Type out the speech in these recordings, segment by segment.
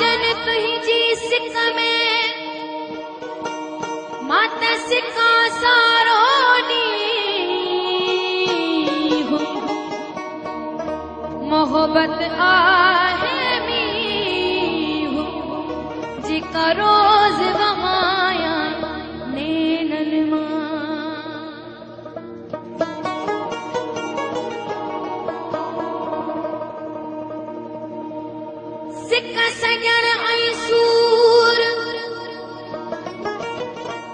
जन तुझी सिक में माता सिका सारो नी हो मोहब्बत आहे मी हो जिका रोज गमाया नैनन मां सिक सजण ऐं सूर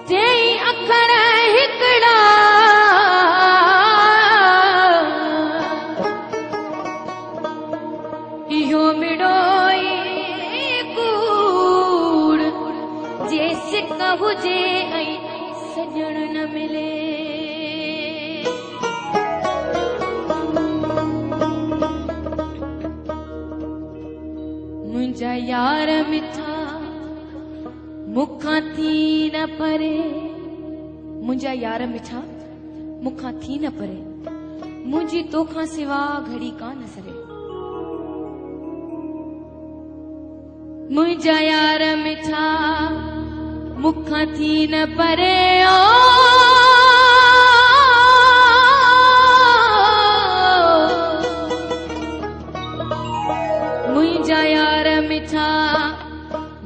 जई अखर हिकड़ा इहो मिड़ोई कूड़ जे सिक हुजे ऐं सजण न मिले मुंहिंजा यार मिठा मुखां थी न परे मुंहिंजा यार मिठा मुखां थी न परे मुंहिंजी तोखां सिवा घड़ी कान सरे मुंहिंजा यार मिठा मुखां थी न परे ओ मुंहिंजा यार मिठा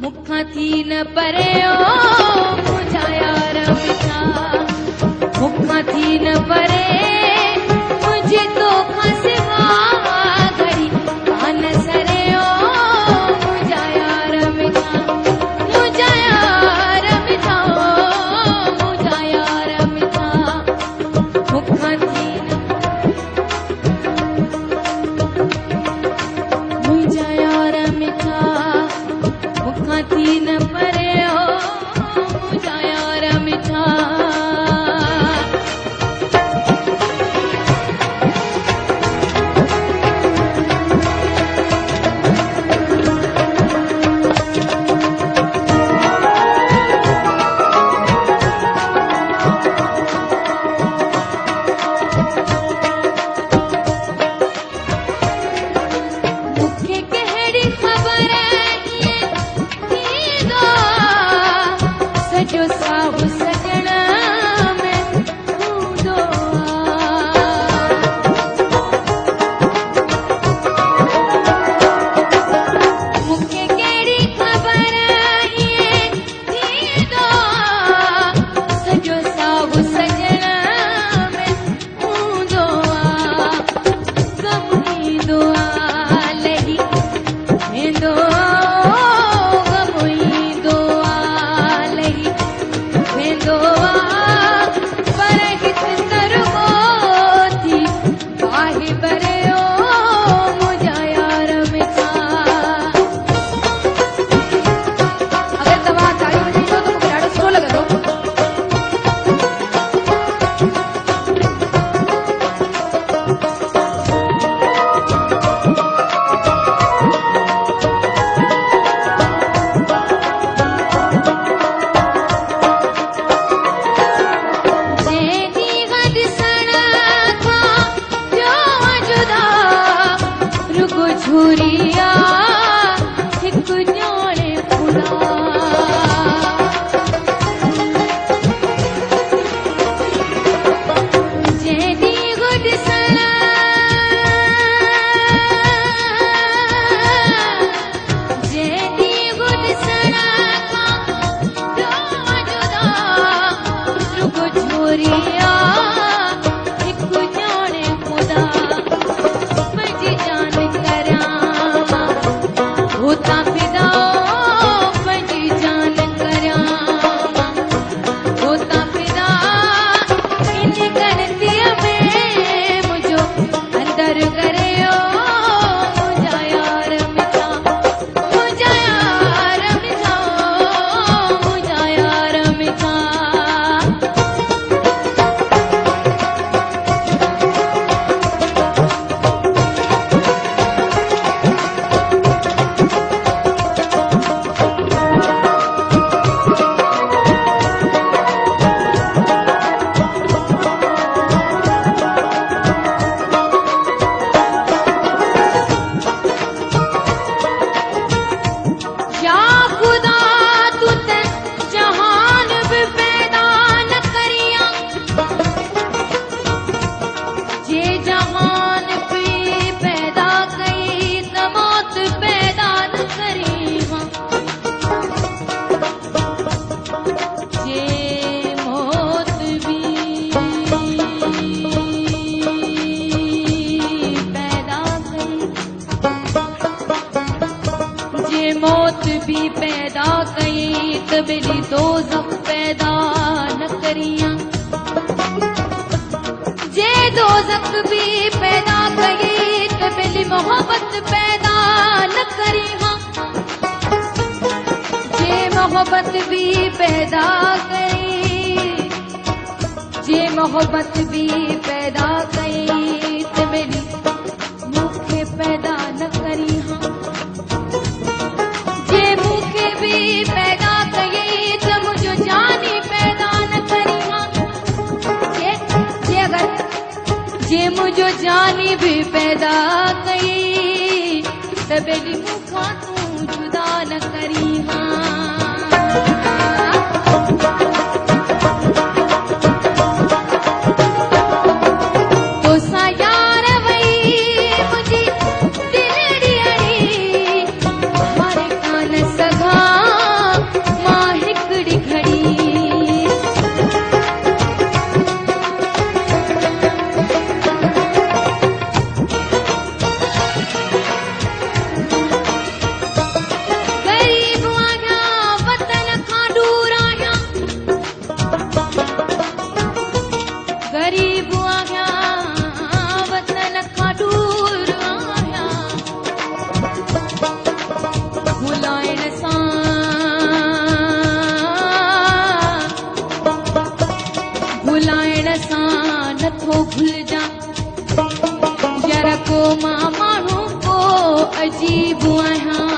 मुखां थी न परे ओ मुंहिंजा यार मिठा मुखां थी न परे मुंहिंजी तोखां सिवा घड़ी कान सरे ओ मुंहिंजा यार मिठा मुंहिंजा यार मिठा मुंहिंजा यार मिठा मुखां थी न मुंहिंजा यार मिठा मुखां थी न परे ओ मुंहिंजा यार मिठा मौत भी पैदा कई त बेली दोज़ख पैदा न करियां जे दोज़ख भी पैदा कई त बेली मोहब्बत पैदा न करियां जे मोहब्बत भी पैदा कई जे मोहब्बत भी पैदा कई त बेली मुखे पैदा न करियां जे मुखे भी पैदा कई त मुझो जानी पैदा न करियां जे मुझो जानी भी पैदा कई त बेली मुखा तू जुदा न करियां भुलाइण सां नथो भुलजां यार को मां माण्हू को अजीब आहियां